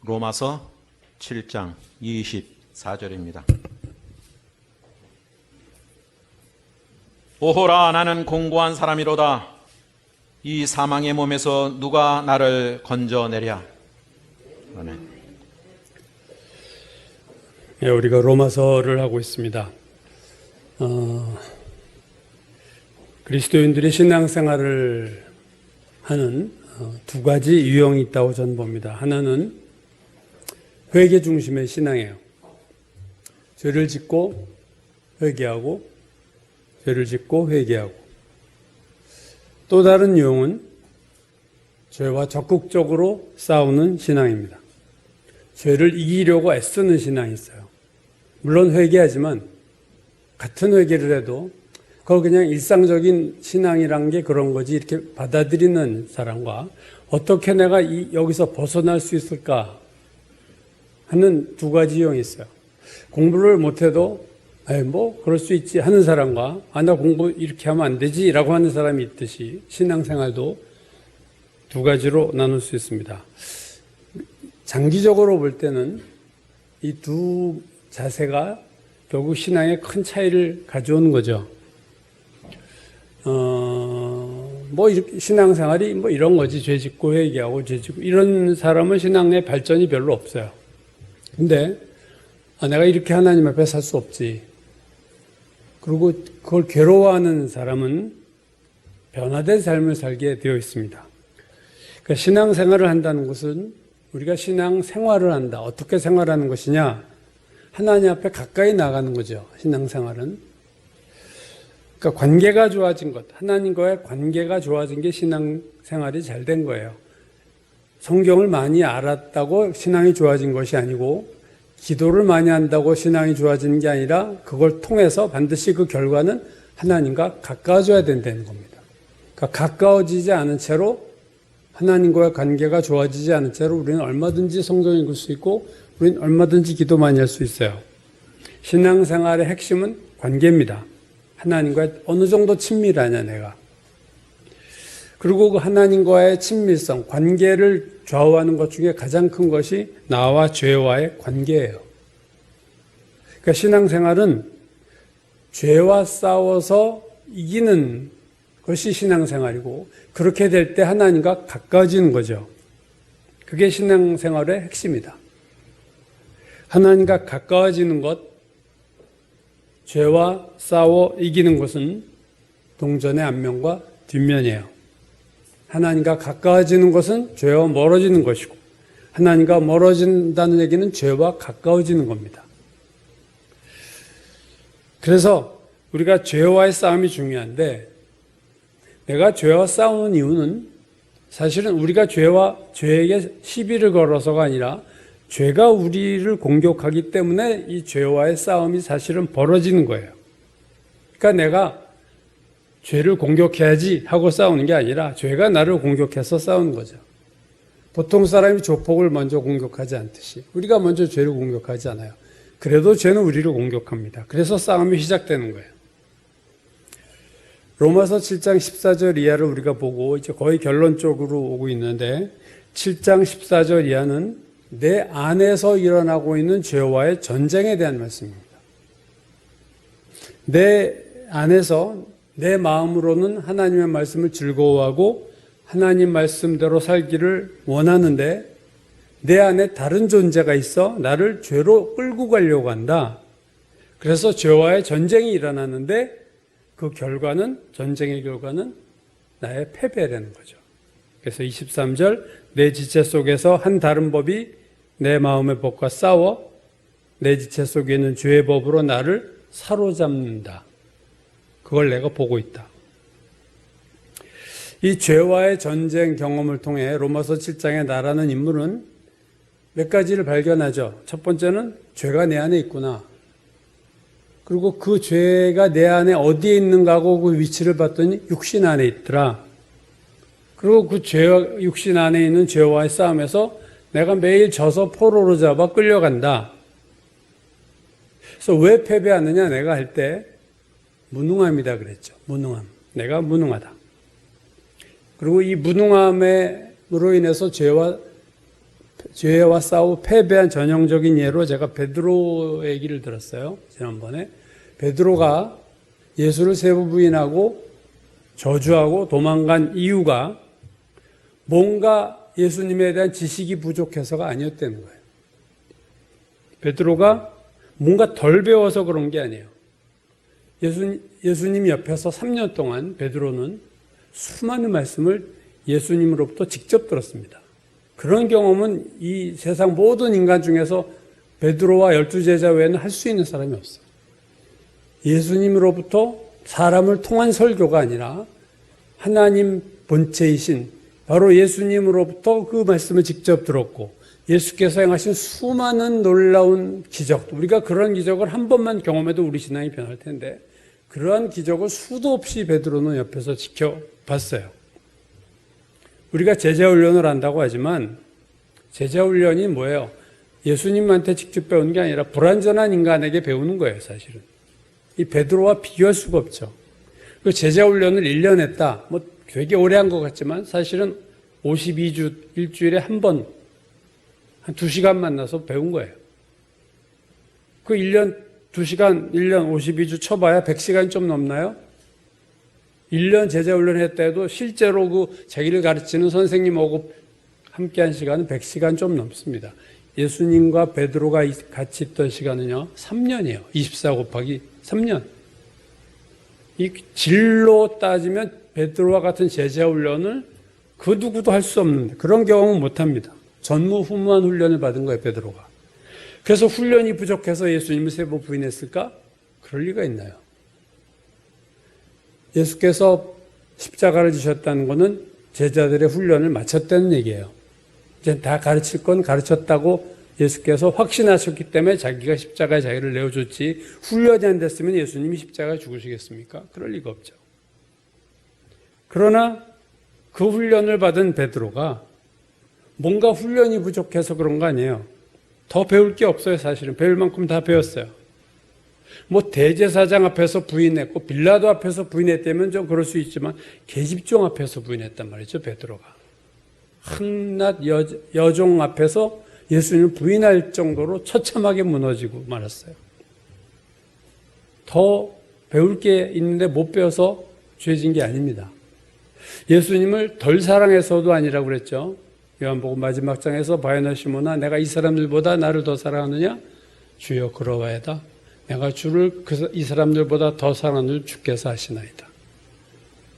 로마서 7장 24절입니다. 오호라, 나는 공고한 사람이로다. 이 사망의 몸에서 누가 나를 건져내랴. 아멘. 예, 우리가 로마서를 하고 있습니다. 그리스도인들이 신앙생활을 하는 두 가지 유형이 있다고 저는 봅니다. 하나는 회개 중심의 신앙이에요. 죄를 짓고 회개하고, 죄를 짓고 회개하고. 또 다른 유형은 죄와 적극적으로 싸우는 신앙입니다. 죄를 이기려고 애쓰는 신앙이 있어요. 물론 회개하지만 같은 회개를 해도 그걸 그냥 일상적인 신앙이란 게 그런 거지 이렇게 받아들이는 사람과 어떻게 내가 여기서 벗어날 수 있을까 하는 두 가지 유형이 있어요. 공부를 못해도 뭐 그럴 수 있지 하는 사람과 나 공부 이렇게 하면 안 되지 라고 하는 사람이 있듯이 신앙생활도 두 가지로 나눌 수 있습니다. 장기적으로 볼 때는 이 두 자세가 결국 신앙에 큰 차이를 가져오는 거죠. 이렇게 신앙생활이 이런 거지. 죄 짓고 회개하고 죄 짓고 이런 사람은 신앙의 발전이 별로 없어요. 근데 내가 이렇게 하나님 앞에 살 수 없지. 그리고 그걸 괴로워하는 사람은 변화된 삶을 살게 되어 있습니다. 그러니까 신앙생활을 한다는 것은 우리가 신앙생활을 한다. 어떻게 생활하는 것이냐? 하나님 앞에 가까이 나가는 거죠. 신앙생활은. 그러니까 관계가 좋아진 것, 하나님과의 관계가 좋아진 게 신앙생활이 잘 된 거예요. 성경을 많이 알았다고 신앙이 좋아진 것이 아니고 기도를 많이 한다고 신앙이 좋아지는 게 아니라 그걸 통해서 반드시 그 결과는 하나님과 가까워져야 된다는 겁니다. 그러니까 가까워지지 않은 채로 하나님과의 관계가 좋아지지 않은 채로 우리는 얼마든지 성경 읽을 수 있고 우리는 얼마든지 기도 많이 할 수 있어요. 신앙생활의 핵심은 관계입니다. 하나님과 어느 정도 친밀하냐 내가. 그리고 그 하나님과의 친밀성, 관계를 좌우하는 것 중에 가장 큰 것이 나와 죄와의 관계예요. 그러니까 신앙생활은 죄와 싸워서 이기는 것이 신앙생활이고 그렇게 될 때 하나님과 가까워지는 거죠. 그게 신앙생활의 핵심이다. 하나님과 가까워지는 것, 죄와 싸워 이기는 것은 동전의 앞면과 뒷면이에요. 하나님과 가까워지는 것은 죄와 멀어지는 것이고 하나님과 멀어진다는 얘기는 죄와 가까워지는 겁니다. 그래서 우리가 죄와의 싸움이 중요한데 내가 죄와 싸우는 이유는 사실은 우리가 죄에게 시비를 걸어서가 아니라 죄가 우리를 공격하기 때문에 이 죄와의 싸움이 사실은 벌어지는 거예요. 그러니까 내가 죄를 공격해야지 하고 싸우는 게 아니라 죄가 나를 공격해서 싸우는 거죠. 보통 사람이 조폭을 먼저 공격하지 않듯이 우리가 먼저 죄를 공격하지 않아요. 그래도 죄는 우리를 공격합니다. 그래서 싸움이 시작되는 거예요. 로마서 7장 14절 이하를 우리가 보고 이제 거의 결론 쪽으로 오고 있는데 7장 14절 이하는 내 안에서 일어나고 있는 죄와의 전쟁에 대한 말씀입니다. 내 안에서 내 마음으로는 하나님의 말씀을 즐거워하고 하나님 말씀대로 살기를 원하는데 내 안에 다른 존재가 있어 나를 죄로 끌고 가려고 한다. 그래서 죄와의 전쟁이 일어나는데 그 결과는 전쟁의 결과는 나의 패배라는 거죠. 그래서 23절 내 지체 속에서 한 다른 법이 내 마음의 법과 싸워 내 지체 속에 있는 죄의 법으로 나를 사로잡는다. 그걸 내가 보고 있다. 이 죄와의 전쟁 경험을 통해 로마서 7장에 나라는 인물은 몇 가지를 발견하죠. 첫 번째는 죄가 내 안에 있구나. 그리고 그 죄가 내 안에 어디에 있는가 하고 그 위치를 봤더니 육신 안에 있더라. 그리고 그 육신 안에 있는 죄와의 싸움에서 내가 매일 져서 포로로 잡아 끌려간다. 그래서 왜 패배하느냐 내가 할 때 무능함이다 그랬죠. 무능함. 내가 무능하다. 그리고 이 무능함으로 인해서 죄와 죄와 싸우고 패배한 전형적인 예로 제가 베드로 얘기를 들었어요. 지난번에. 베드로가 예수를 세 번 부인하고 저주하고 도망간 이유가 뭔가 예수님에 대한 지식이 부족해서가 아니었다는 거예요. 베드로가 뭔가 덜 배워서 그런 게 아니에요. 예수님 옆에서 3년 동안 베드로는 수많은 말씀을 예수님으로부터 직접 들었습니다. 그런 경험은 이 세상 모든 인간 중에서 베드로와 12제자 외에는 할 수 있는 사람이 없어요. 예수님으로부터 사람을 통한 설교가 아니라 하나님 본체이신 바로 예수님으로부터 그 말씀을 직접 들었고 예수께서 행하신 수많은 놀라운 기적, 우리가 그런 기적을 한 번만 경험해도 우리 신앙이 변할 텐데 그러한 기적을 수도 없이 베드로는 옆에서 지켜봤어요. 우리가 제자훈련을 한다고 하지만 제자훈련이 뭐예요? 예수님한테 직접 배우는 게 아니라 불완전한 인간에게 배우는 거예요, 사실은. 이 베드로와 비교할 수가 없죠. 그 제자훈련을 1년 했다. 뭐 되게 오래 한 것 같지만 사실은 52주 일주일에 한 번, 한 2시간 만나서 배운 거예요. 그 1년, 2시간, 1년 52주 쳐봐야 100시간 좀 넘나요? 1년 제자훈련 했다 해도 실제로 그 자기를 가르치는 선생님하고 함께한 시간은 100시간 좀 넘습니다. 예수님과 베드로가 같이 있던 시간은요, 3년이에요. 24 곱하기 3년. 이 질로 따지면 베드로와 같은 제자훈련을 그 누구도 할 수 없는데 그런 경험은 못합니다. 전무후무한 훈련을 받은 거예요, 베드로가. 그래서 훈련이 부족해서 예수님을 세 번 부인했을까? 그럴 리가 있나요? 예수께서 십자가를 지셨다는 것은 제자들의 훈련을 마쳤다는 얘기예요. 이제 다 가르칠 건 가르쳤다고 예수께서 확신하셨기 때문에 자기가 십자가에 자기를 내어줬지 훈련이 안 됐으면 예수님이 십자가에 죽으시겠습니까? 그럴 리가 없죠. 그러나 그 훈련을 받은 베드로가 뭔가 훈련이 부족해서 그런 거 아니에요. 더 배울 게 없어요, 사실은. 배울 만큼 다 배웠어요. 뭐 대제사장 앞에서 부인했고 빌라도 앞에서 부인했다면 좀 그럴 수 있지만 계집종 앞에서 부인했단 말이죠, 베드로가. 한낱 여종 앞에서 예수님을 부인할 정도로 처참하게 무너지고 말았어요. 더 배울 게 있는데 못 배워서 죄진 게 아닙니다. 예수님을 덜 사랑해서도 아니라고 그랬죠. 요한복음 마지막 장에서 바요나 시몬아 내가 이 사람들보다 나를 더 사랑하느냐? 주여 그러하이다. 내가 주를 이 사람들보다 더 사랑하는 주께서 하시나이다.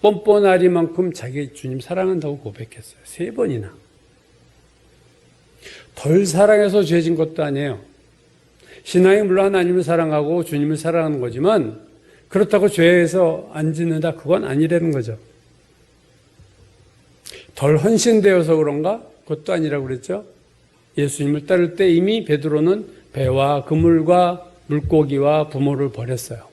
뻔뻔하리만큼 자기 주님 사랑한다고 고백했어요. 3번이나. 덜 사랑해서 죄진 것도 아니에요. 신앙이 물론 하나님을 사랑하고 주님을 사랑하는 거지만 그렇다고 죄에서 안 짓는다 그건 아니라는 거죠. 덜 헌신되어서 그런가? 그것도 아니라고 그랬죠. 예수님을 따를 때 이미 베드로는 배와 그물과 물고기와 부모를 버렸어요.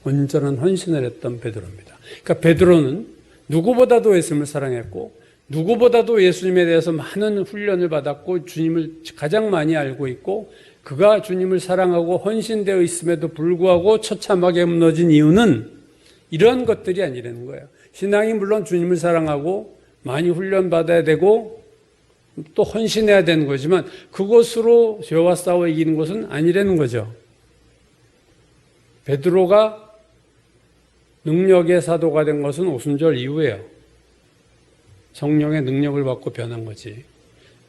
온전한 헌신을 했던 베드로입니다. 그러니까 베드로는 누구보다도 예수님을 사랑했고 누구보다도 예수님에 대해서 많은 훈련을 받았고 주님을 가장 많이 알고 있고 그가 주님을 사랑하고 헌신되어 있음에도 불구하고 처참하게 무너진 이유는 이런 것들이 아니라는 거예요. 신앙이 물론 주님을 사랑하고 많이 훈련받아야 되고 또 헌신해야 되는 거지만 그것으로 죄와 싸워 이기는 것은 아니라는 거죠. 베드로가 능력의 사도가 된 것은 오순절 이후에요. 성령의 능력을 받고 변한 거지.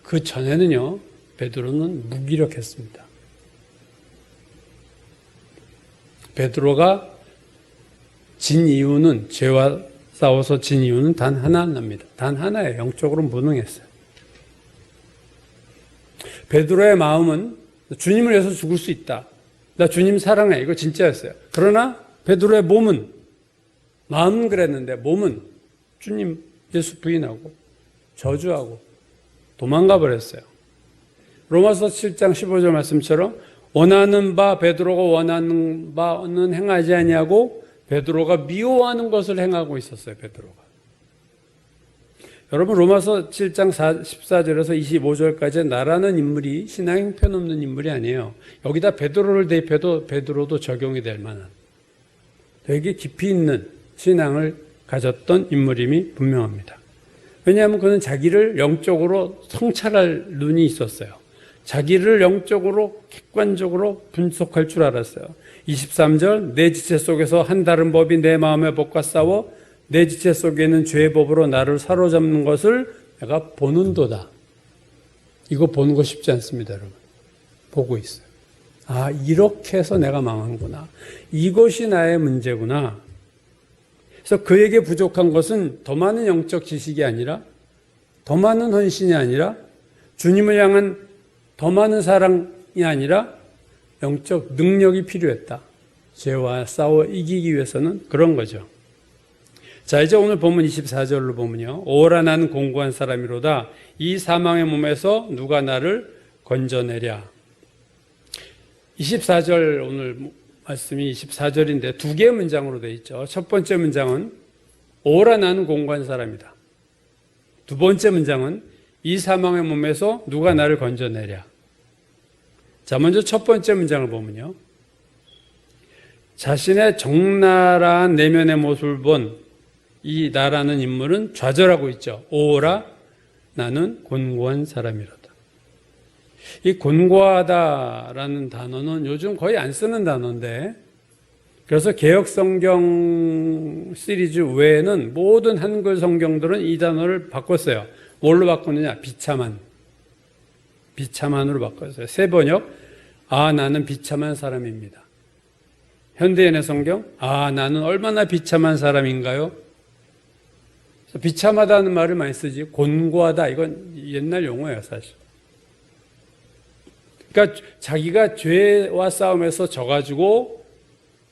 그 전에는요, 베드로는 무기력했습니다. 베드로가 진 이유는, 죄와 싸워서 진 이유는 단 하나입니다. 단 하나예요. 영적으로 무능했어요. 베드로의 마음은 주님을 위해서 죽을 수 있다. 나 주님 사랑해. 이거 진짜였어요. 그러나 베드로의 몸은, 마음은 그랬는데 몸은 주님 예수 부인하고 저주하고 도망가 버렸어요. 로마서 7장 15절 말씀처럼 원하는 바 베드로가 원하는 바는 행하지 아니하고 베드로가 미워하는 것을 행하고 있었어요. 베드로가. 여러분 로마서 7장 14절에서 25절까지 나라는 인물이 신앙 형편없는 인물이 아니에요. 여기다 베드로를 대입해도 베드로도 적용이 될 만한 되게 깊이 있는 신앙을 가졌던 인물임이 분명합니다. 왜냐하면 그는 자기를 영적으로 성찰할 눈이 있었어요. 자기를 영적으로 객관적으로 분석할 줄 알았어요. 23절, 내 지체 속에서 한 다른 법이 내 마음의 법과 싸워 내 지체 속에 있는 죄의 법으로 나를 사로잡는 것을 내가 보는도다. 이거 보는 거 쉽지 않습니다, 여러분. 보고 있어요. 아, 이렇게 해서 내가 망한구나. 이것이 나의 문제구나. 그래서 그에게 부족한 것은 더 많은 영적 지식이 아니라, 더 많은 헌신이 아니라, 주님을 향한 더 많은 사랑이 아니라 영적 능력이 필요했다. 죄와 싸워 이기기 위해서는 그런 거죠. 자, 이제 오늘 본문 24절로 보면요. 오라 나는 공고한 사람이로다. 이 사망의 몸에서 누가 나를 건져내랴. 24절 오늘 말씀이 24절인데 두 개의 문장으로 되어 있죠. 첫 번째 문장은 오라 나는 공고한 사람이다. 두 번째 문장은 이 사망의 몸에서 누가 나를 건져내랴. 자, 먼저 첫 번째 문장을 보면요. 자신의 적나라한 내면의 모습을 본 이 나라는 인물은 좌절하고 있죠. 오라 나는 곤고한 사람이로다. 이 곤고하다라는 단어는 요즘 거의 안 쓰는 단어인데, 그래서 개혁성경 시리즈 외에는 모든 한글 성경들은 이 단어를 바꿨어요. 뭘로 바꿨느냐? 비참한. 비참한으로 바꿨어요. 새 번역, 아 나는 비참한 사람입니다. 현대인의 성경, 아 나는 얼마나 비참한 사람인가요? 비참하다는 말을 많이 쓰지, 곤고하다 이건 옛날 용어예요, 사실. 그러니까 자기가 죄와 싸움에서 져가지고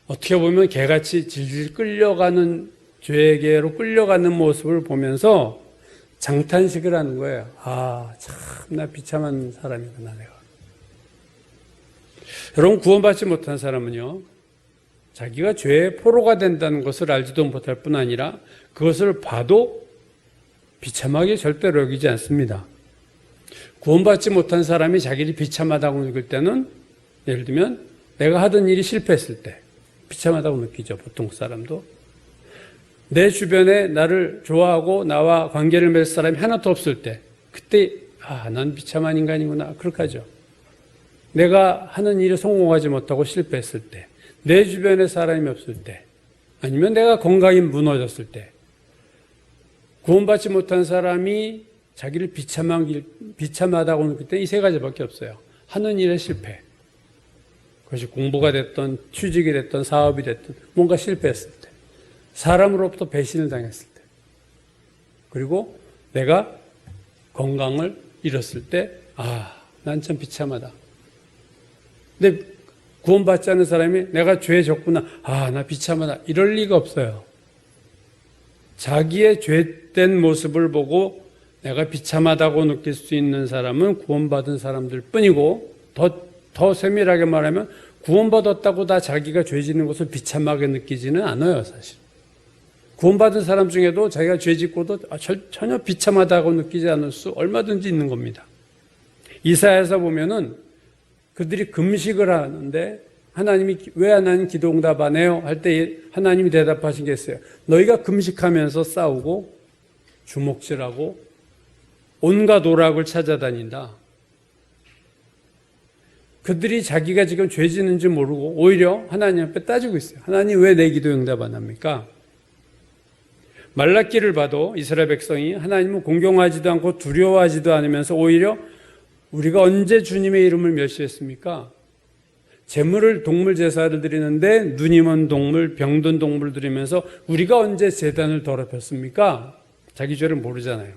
어떻게 보면 개같이 질질 끌려가는, 죄에게로 끌려가는 모습을 보면서 장탄식을 하는 거예요. 아, 참 나 비참한 사람이구나 내가. 여러분, 구원받지 못한 사람은요, 자기가 죄의 포로가 된다는 것을 알지도 못할 뿐 아니라 그것을 봐도 비참하게 절대로 여기지 않습니다. 구원받지 못한 사람이 자기를 비참하다고 느낄 때는, 예를 들면 내가 하던 일이 실패했을 때 비참하다고 느끼죠, 보통 사람도. 내 주변에 나를 좋아하고 나와 관계를 맺을 사람이 하나도 없을 때, 그때 아, 난 비참한 인간이구나, 그렇게 하죠. 내가 하는 일에 성공하지 못하고 실패했을 때, 내 주변에 사람이 없을 때, 아니면 내가 건강이 무너졌을 때, 구원받지 못한 사람이 자기를 비참하다고 느낄 때 이 세 가지밖에 없어요. 하는 일에 실패. 그것이 공부가 됐든 취직이 됐든 사업이 됐든 뭔가 실패했을 때, 사람으로부터 배신을 당했을 때, 그리고 내가 건강을 잃었을 때, 아, 난 참 비참하다. 근데 구원받지 않은 사람이 내가 죄에 졌구나, 아, 나 비참하다, 이럴 리가 없어요. 자기의 죄된 모습을 보고 내가 비참하다고 느낄 수 있는 사람은 구원받은 사람들 뿐이고, 더 세밀하게 말하면 구원받았다고 다 자기가 죄 짓는 것을 비참하게 느끼지는 않아요, 사실. 구원받은 사람 중에도 자기가 죄 짓고도 전혀 비참하다고 느끼지 않을 수 얼마든지 있는 겁니다. 이사야에서 보면은 그들이 금식을 하는데 하나님이 왜 하나님 기도 응답 안 해요? 할 때 하나님이 대답하신 게 있어요. 너희가 금식하면서 싸우고 주먹질하고 온갖 오락을 찾아다닌다. 그들이 자기가 지금 죄 짓는지 모르고 오히려 하나님 앞에 따지고 있어요. 하나님 왜 내 기도 응답 안 합니까? 말라기를 봐도 이스라엘 백성이 하나님을 공경하지도 않고 두려워하지도 않으면서 오히려 우리가 언제 주님의 이름을 멸시했습니까? 제물을 동물 제사를 드리는데 눈이 먼 동물, 병든 동물 드리면서 우리가 언제 제단을 더럽혔습니까? 자기 죄를 모르잖아요.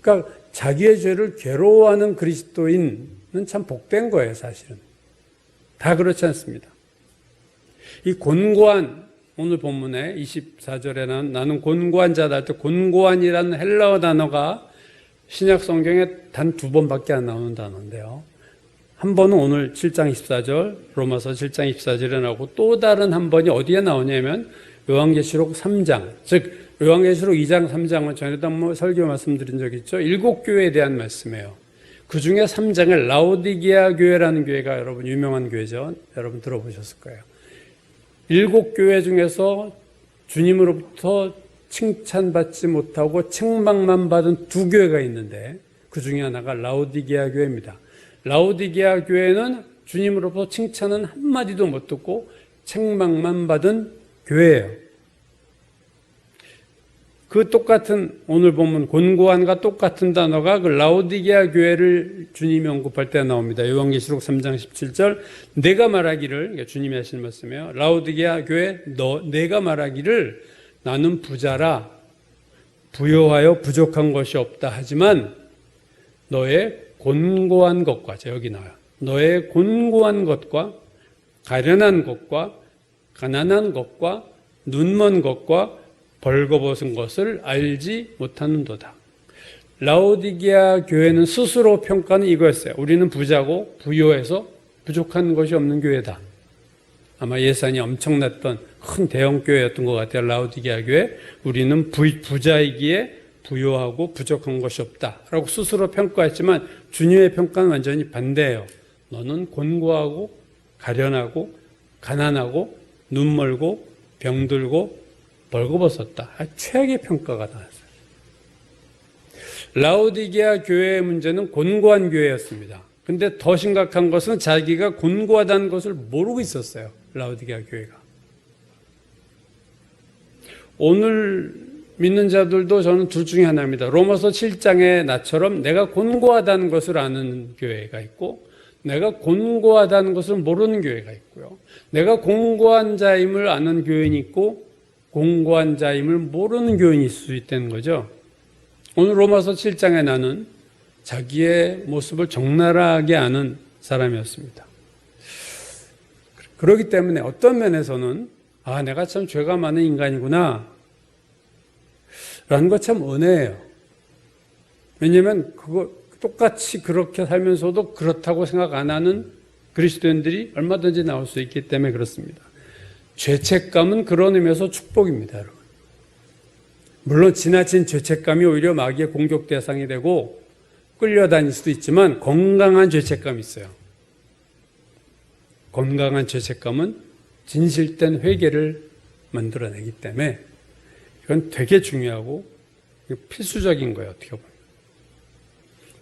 그러니까 자기의 죄를 괴로워하는 그리스도인은 참 복된 거예요, 사실은. 다 그렇지 않습니다. 이 곤고한, 오늘 본문에 24절에 나는 곤고한 자다 할 때 곤고한이라는 헬라어 단어가 신약 성경에 단 2번밖에 안 나오는 단어인데요. 한 번은 오늘 7장 24절, 로마서 7장 24절에 나오고, 또 다른 한 번이 어디에 나오냐면 요한계시록 3장, 즉 요한계시록 2장 3장은 전에도 한번 설교 말씀드린 적 있죠. 7교회에 대한 말씀이에요. 그 중에 3장에 라오디게아 교회라는 교회가 여러분 유명한 교회죠. 여러분 들어보셨을 거예요. 7교회 중에서 주님으로부터 칭찬받지 못하고 책망만 받은 두 교회가 있는데 그 중에 하나가 라오디게아 교회입니다. 라오디게아 교회는 주님으로부터 칭찬은 한마디도 못 듣고 책망만 받은 교회예요. 그 똑같은 오늘 보면 곤고한과 똑같은 단어가 그 라오디게아 교회를 주님이 언급할 때 나옵니다. 요한계시록 3장 17절 내가 말하기를, 주님이 하신 말씀이에요. 라오디게아 교회 내가 말하기를 나는 부자라 부요하여 부족한 것이 없다 하지만 너의 곤고한 것과, 여기 나와요. 너의 곤고한 것과 가련한 것과 가난한 것과 눈먼 것과 벌거벗은 것을 알지 못하는도다. 라오디게아 교회는 스스로 평가는 이거였어요. 우리는 부자고 부요해서 부족한 것이 없는 교회다. 아마 예산이 엄청났던 큰 대형 교회였던 것 같아요. 라오디게아 교회. 우리는 부자이기에 부요하고 부족한 것이 없다라고 스스로 평가했지만 주님의 평가는 완전히 반대예요. 너는 곤고하고 가련하고 가난하고 눈멀고 병들고 벌거벗었다. 최악의 평가가 나왔어요. 라오디게아 교회의 문제는 곤고한 교회였습니다. 근데 더 심각한 것은 자기가 곤고하다는 것을 모르고 있었어요. 라오디게아 교회가. 오늘 믿는 자들도 저는 둘 중에 하나입니다. 로마서 7장에 나처럼 내가 곤고하다는 것을 아는 교회가 있고 내가 곤고하다는 것을 모르는 교회가 있고요. 내가 곤고한 자임을 아는 교인이 있고 곤고한 자임을 모르는 교인이 있을 수 있다는 거죠. 오늘 로마서 7장에 나는 자기의 모습을 적나라하게 아는 사람이었습니다. 그렇기 때문에 어떤 면에서는 내가 참 죄가 많은 인간이구나 라는 것 참 은혜예요. 왜냐하면 똑같이 그렇게 살면서도 그렇다고 생각 안 하는 그리스도인들이 얼마든지 나올 수 있기 때문에 그렇습니다. 죄책감은 그런 의미에서 축복입니다, 여러분. 물론 지나친 죄책감이 오히려 마귀의 공격 대상이 되고 끌려다닐 수도 있지만 건강한 죄책감이 있어요. 건강한 죄책감은 진실된 회개를 만들어내기 때문에 이건 되게 중요하고 필수적인 거예요, 어떻게 보면.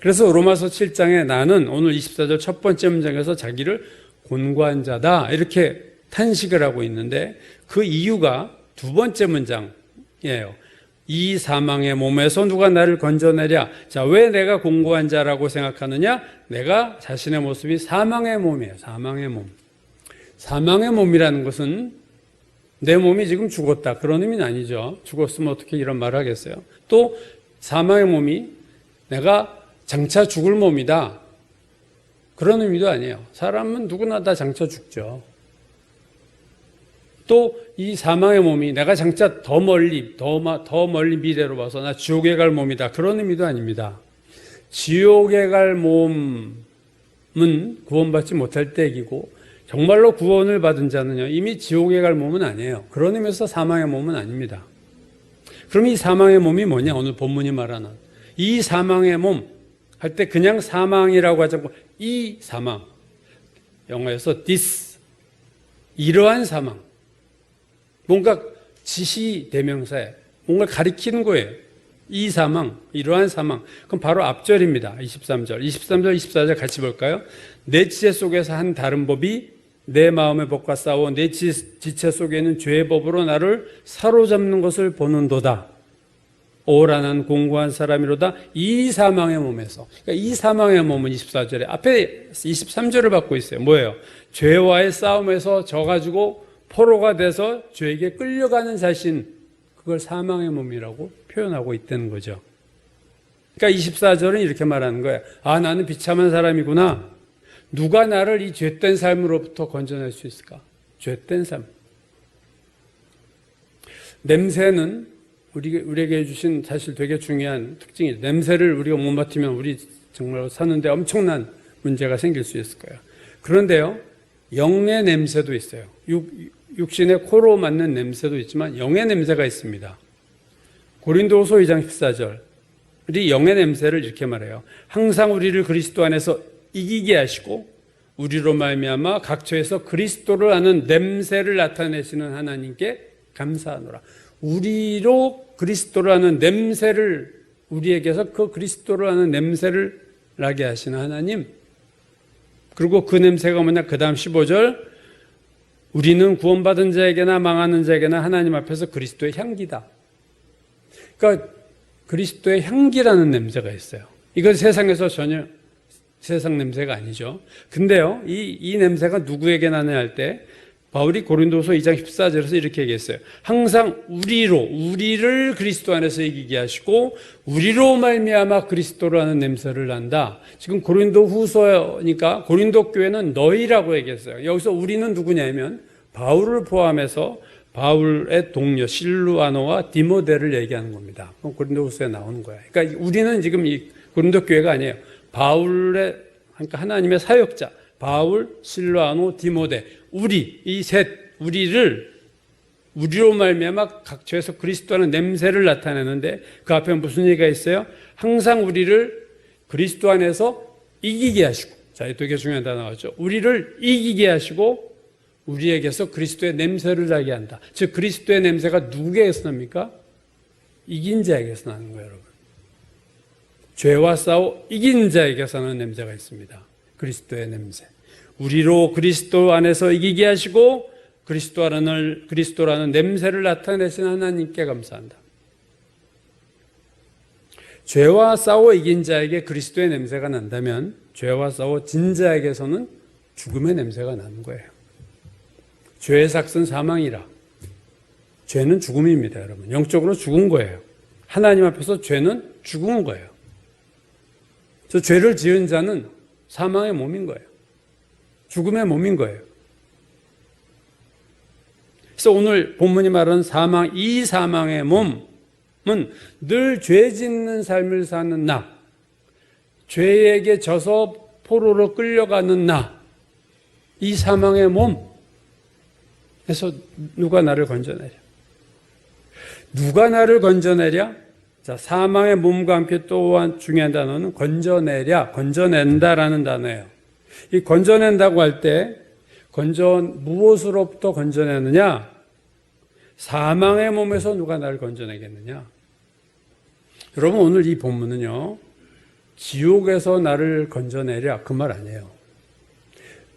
그래서 로마서 7장에 나는 오늘 24절 첫 번째 문장에서 자기를 곤고한 자다 이렇게 탄식을 하고 있는데 그 이유가 두 번째 문장이에요. 이 사망의 몸에서 누가 나를 건져내랴. 자, 왜 내가 곤고한 자라고 생각하느냐? 내가 자신의 모습이 사망의 몸이에요. 사망의 몸. 사망의 몸이라는 것은 내 몸이 지금 죽었다. 그런 의미는 아니죠. 죽었으면 어떻게 이런 말을 하겠어요. 또 사망의 몸이 내가 장차 죽을 몸이다. 그런 의미도 아니에요. 사람은 누구나 다 장차 죽죠. 또 이 사망의 몸이 내가 장차 더 멀리 미래로 봐서 나 지옥에 갈 몸이다. 그런 의미도 아닙니다. 지옥에 갈 몸은 구원받지 못할 때 얘기고 정말로 구원을 받은 자는요, 이미 지옥에 갈 몸은 아니에요. 그런 의미에서 사망의 몸은 아닙니다. 그럼 이 사망의 몸이 뭐냐? 오늘 본문이 말하는 이 사망의 몸 할 때 그냥 사망이라고 하지 않고 이 사망, 영어에서 this, 이러한 사망, 뭔가 지시대명사에 뭔가 가리키는 거예요. 이 사망, 이러한 사망. 그럼 바로 앞절입니다. 23절, 24절 같이 볼까요? 내 지체 속에서 한 다른 법이 내 마음의 법과 싸워 내 지체 속에는 죄의 법으로 나를 사로잡는 것을 보는도다. 오라 난 공고한 사람이로다. 이 사망의 몸에서. 그러니까 이 사망의 몸은 24절에 앞에 23절을 받고 있어요. 뭐예요? 죄와의 싸움에서 져가지고 포로가 돼서 죄에게 끌려가는 자신, 그걸 사망의 몸이라고 표현하고 있다는 거죠. 그러니까 24절은 이렇게 말하는 거예요. 나는 비참한 사람이구나. 누가 나를 이 죄된 삶으로부터 건져낼 수 있을까? 죄된 삶. 냄새는 우리에게 해주신 사실 되게 중요한 특징이에요. 냄새를 우리가 못 맡으면 우리 정말 사는데 엄청난 문제가 생길 수 있을 거예요. 그런데요, 영의 냄새도 있어요. 육신의 코로 맡는 냄새도 있지만 영의 냄새가 있습니다. 고린도후서 2장 14절. 우리 영의 냄새를 이렇게 말해요. 항상 우리를 그리스도 안에서 이기게 하시고 우리로 말미암아 각처에서 그리스도를 아는 냄새를 나타내시는 하나님께 감사하노라. 우리로 그리스도라는 냄새를 우리에게서 그 그리스도라는 냄새를 나게 하시는 하나님. 그리고 그 냄새가 뭐냐? 그 다음 15절 우리는 구원받은 자에게나 망하는 자에게나 하나님 앞에서 그리스도의 향기다. 그러니까 그리스도의 향기라는 냄새가 있어요. 이건 세상에서 전혀 세상 냄새가 아니죠. 근데요, 이 냄새가 누구에게 나냐 할 때 바울이 고린도서 2장 14절에서 이렇게 얘기했어요. 항상 우리를 그리스도 안에서 이기게 하시고 우리로 말미암아 그리스도라는 냄새를 난다. 지금 고린도 후서니까 고린도 교회는 너희라고 얘기했어요. 여기서 우리는 누구냐면 바울을 포함해서 바울의 동료 실루아노와 디모데를 얘기하는 겁니다. 고린도 후서에 나오는 거예요. 그러니까 우리는 지금 이 고린도 교회가 아니에요. 바울의, 그러니까 하나님의 사역자 바울, 실루아노, 디모데, 우리, 이 셋, 우리로 말미암아 각처에서 그리스도라는 냄새를 나타내는데 그 앞에 무슨 얘기가 있어요? 항상 우리를 그리스도 안에서 이기게 하시고, 자, 이 되게 중요한 단어 나왔죠. 우리를 이기게 하시고 우리에게서 그리스도의 냄새를 나게 한다. 즉 그리스도의 냄새가 누구에게서 납니까? 이긴 자에게서 나는 거예요, 여러분. 죄와 싸워 이긴 자에게서 나는 냄새가 있습니다. 그리스도의 냄새. 우리로 그리스도 안에서 이기게 하시고 그리스도라는 냄새를 나타내신 하나님께 감사한다. 죄와 싸워 이긴 자에게 그리스도의 냄새가 난다면 죄와 싸워 진 자에게서는 죽음의 냄새가 나는 거예요. 죄의 삭은 사망이라. 죄는 죽음입니다, 여러분. 영적으로 죽은 거예요. 하나님 앞에서 죄는 죽은 거예요. 저 죄를 지은 자는 사망의 몸인 거예요. 죽음의 몸인 거예요. 그래서 오늘 본문이 말하는 사망, 이 사망의 몸은 늘 죄 짓는 삶을 사는 나, 죄에게 져서 포로로 끌려가는 나, 이 사망의 몸에서 누가 나를 건져내랴? 누가 나를 건져내랴? 자, 사망의 몸과 함께 또한 중요한 단어는 건져낸다라는 단어예요. 이 건져낸다고 할 때 무엇으로부터 건져내느냐? 사망의 몸에서 누가 나를 건져내겠느냐? 여러분, 오늘 이 본문은요, 지옥에서 나를 건져내랴 그 말 아니에요.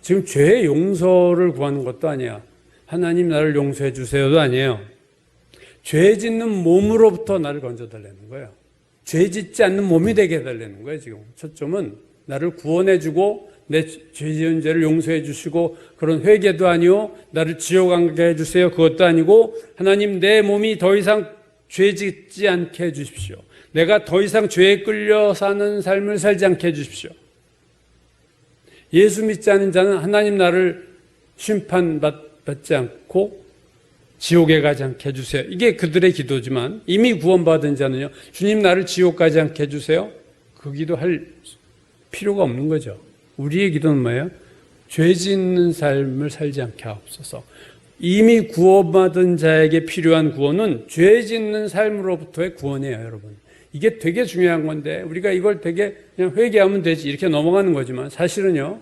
지금 죄의 용서를 구하는 것도 아니야. 하나님 나를 용서해 주세요도 아니에요. 죄 짓는 몸으로부터 나를 건져달라는 거예요. 죄 짓지 않는 몸이 되게 해달라는 거예요. 지금 초점은 나를 구원해 주고 내 죄 지은 죄를 용서해 주시고 그런 회개도 아니요, 나를 지옥 안 가게 해주세요 그것도 아니고, 하나님 내 몸이 더 이상 죄 짓지 않게 해주십시오. 내가 더 이상 죄에 끌려 사는 삶을 살지 않게 해주십시오. 예수 믿지 않은 자는 하나님 나를 심판받지 않고 지옥에 가지 않게 해주세요. 이게 그들의 기도지만 이미 구원받은 자는요, 주님 나를 지옥 가지 않게 해주세요. 그 기도할 필요가 없는 거죠. 우리의 기도는 뭐예요? 죄 짓는 삶을 살지 않게 하옵소서. 이미 구원받은 자에게 필요한 구원은 죄 짓는 삶으로부터의 구원이에요, 여러분. 이게 되게 중요한 건데 우리가 이걸 되게 그냥 회개하면 되지 이렇게 넘어가는 거지만 사실은요,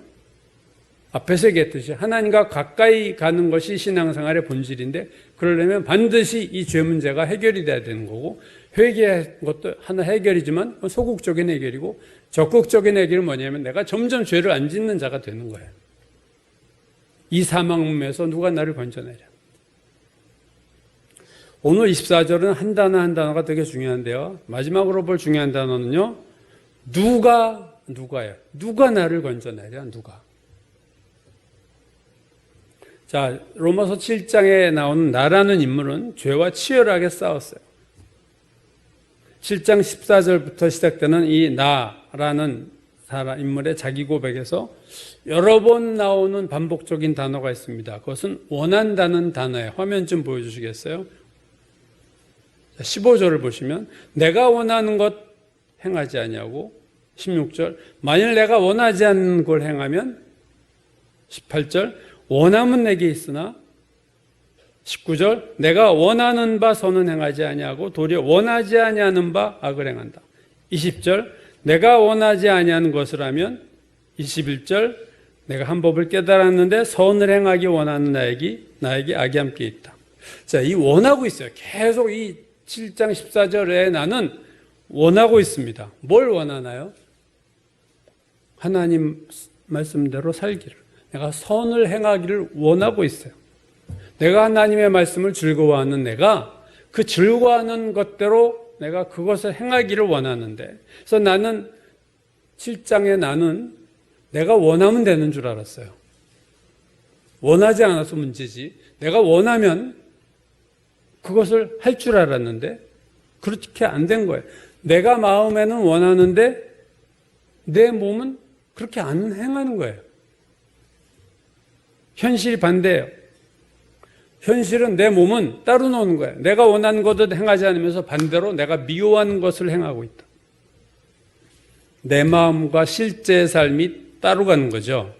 앞에서 얘기했듯이 하나님과 가까이 가는 것이 신앙생활의 본질인데 그러려면 반드시 이 죄 문제가 해결이 돼야 되는 거고, 회개한 것도 하나 해결이지만 소극적인 해결이고, 적극적인 해결은 뭐냐면 내가 점점 죄를 안 짓는 자가 되는 거예요. 이 사망에서 누가 나를 건져내랴. 오늘 24절은 한 단어가 되게 중요한데요, 마지막으로 볼 중요한 단어는요, 누가예요. 누가 나를 건져내랴. 누가. 자, 로마서 7장에 나오는 나라는 인물은 죄와 치열하게 싸웠어요. 7장 14절부터 시작되는 이 나라는 인물의 자기 고백에서 여러 번 나오는 반복적인 단어가 있습니다. 그것은 원한다는 단어예요. 화면 좀 보여주시겠어요? 15절을 보시면 내가 원하는 것 행하지 아니하고, 16절 만일 내가 원하지 않는 걸 행하면, 18절 원함은 내게 있으나, 19절 내가 원하는 바 선은 행하지 아니하고 도리어 원하지 아니하는 바 악을 행한다. 20절 내가 원하지 아니하는 것을 하면, 21절 내가 한 법을 깨달았는데 선을 행하기 원하는 나에게 악이 함께 있다. 자, 이 원하고 있어요. 계속 이 7장 14절에 나는 원하고 있습니다. 뭘 원하나요? 하나님 말씀대로 살기를. 내가 선을 행하기를 원하고 있어요. 내가 하나님의 말씀을 즐거워하는 내가 그 즐거워하는 것대로 내가 그것을 행하기를 원하는데, 그래서 나는 7장에 나는 내가 원하면 되는 줄 알았어요. 원하지 않아서 문제지. 내가 원하면 그것을 할 줄 알았는데 그렇게 안 된 거예요. 내가 마음에는 원하는데 내 몸은 그렇게 안 행하는 거예요. 현실이 반대예요. 현실은 내 몸은 따로 노는 거예요. 내가 원하는 것도 행하지 않으면서 반대로 내가 미워하는 것을 행하고 있다. 내 마음과 실제의 삶이 따로 가는 거죠.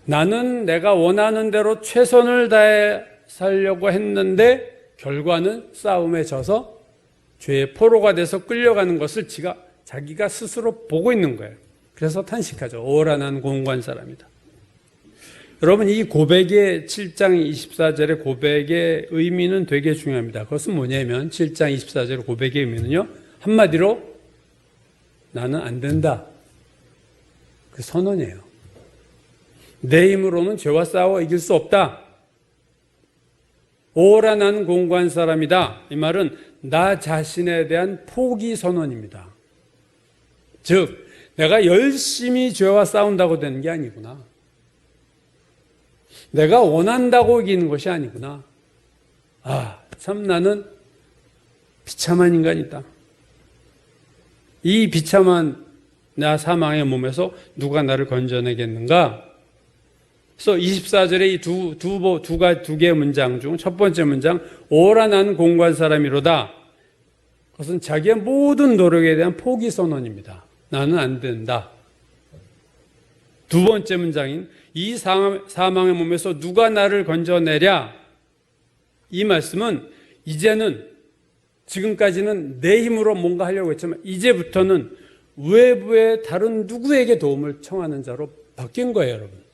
나는 내가 원하는 대로 최선을 다해 살려고 했는데 결과는 싸움에 져서 죄의 포로가 돼서 끌려가는 것을 자기가 스스로 보고 있는 거예요. 그래서 탄식하죠. 오란한 공고한 사람이다. 여러분, 이 고백의 7장 24절의 고백의 의미는 되게 중요합니다. 그것은 뭐냐면 7장 24절 고백의 의미는요, 한마디로 나는 안 된다. 그 선언이에요. 내 힘으로는 죄와 싸워 이길 수 없다. 오라 나는 공고한 사람이다. 이 말은 나 자신에 대한 포기 선언입니다. 즉, 내가 열심히 죄와 싸운다고 되는 게 아니구나. 내가 원한다고 이기는 것이 아니구나. 아, 참 나는 비참한 인간이다. 이 비참한 나 사망의 몸에서 누가 나를 건져내겠는가? 그래서 24절에 이 두 개의 문장 중 첫 번째 문장, 오라 난 공고한 사람이로다. 그것은 자기의 모든 노력에 대한 포기 선언입니다. 나는 안 된다. 두 번째 문장인 이 사망의 몸에서 누가 나를 건져내랴? 이 말씀은 이제는, 지금까지는 내 힘으로 뭔가 하려고 했지만 이제부터는 외부의 다른 누구에게 도움을 청하는 자로 바뀐 거예요, 여러분.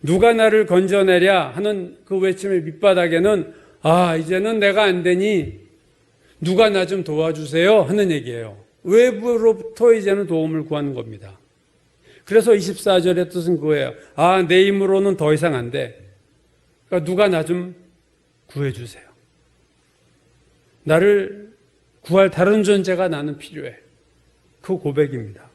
누가 나를 건져내랴 하는 그 외침의 밑바닥에는 이제는 내가 안 되니 누가 나 좀 도와주세요 하는 얘기예요. 외부로부터 이제는 도움을 구하는 겁니다. 그래서 24절의 뜻은 그거예요. 내 힘으로는 더 이상 안 돼. 그러니까 누가 나 좀 구해주세요. 나를 구할 다른 존재가 나는 필요해. 그 고백입니다.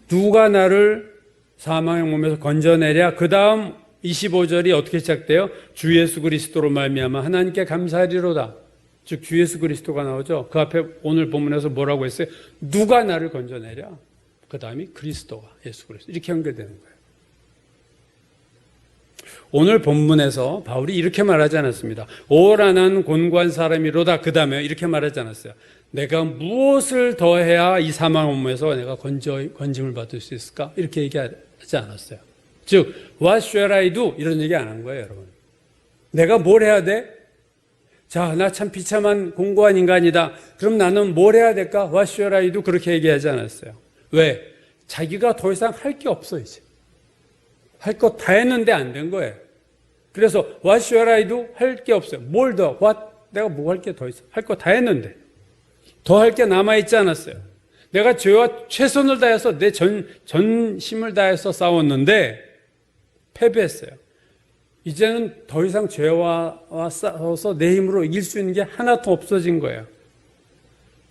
누가 나를 사망의 몸에서 건져내랴. 그 다음 25절이 어떻게 시작돼요? 주 예수 그리스도로 말미암아 하나님께 감사하리로다. 즉 주 예수 그리스도가 나오죠. 그 앞에 오늘 본문에서 뭐라고 했어요? 누가 나를 건져내랴. 그 다음이 그리스도가, 예수 그리스도. 이렇게 연결되는 거예요. 오늘 본문에서 바울이 이렇게 말하지 않았습니다. 오라 난 곤고한 사람이로다. 그 다음에 이렇게 말하지 않았어요. 내가 무엇을 더해야 이 사망의 몸에서 내가 건짐을 받을 수 있을까? 이렇게 얘기하지 않았어요. 즉, what shall I do? 이런 얘기 안 한 거예요, 여러분. 내가 뭘 해야 돼? 자, 나 참 비참한 공고한 인간이다. 그럼 나는 뭘 해야 될까? What shall I do? 그렇게 얘기하지 않았어요. 왜? 자기가 더 이상 할 게 없어, 이제. 할 거 다 했는데 안 된 거예요. 그래서 What shall I do? 할 게 없어요. 뭘 더? What? 내가 뭐 할 게 더 있어? 할 거 다 했는데. 더 할 게 남아있지 않았어요. 내가 죄와 최선을 다해서 내 전심을 다해서 싸웠는데 패배했어요. 이제는 더 이상 죄와 싸워서 내 힘으로 이길 수 있는 게 하나도 없어진 거예요.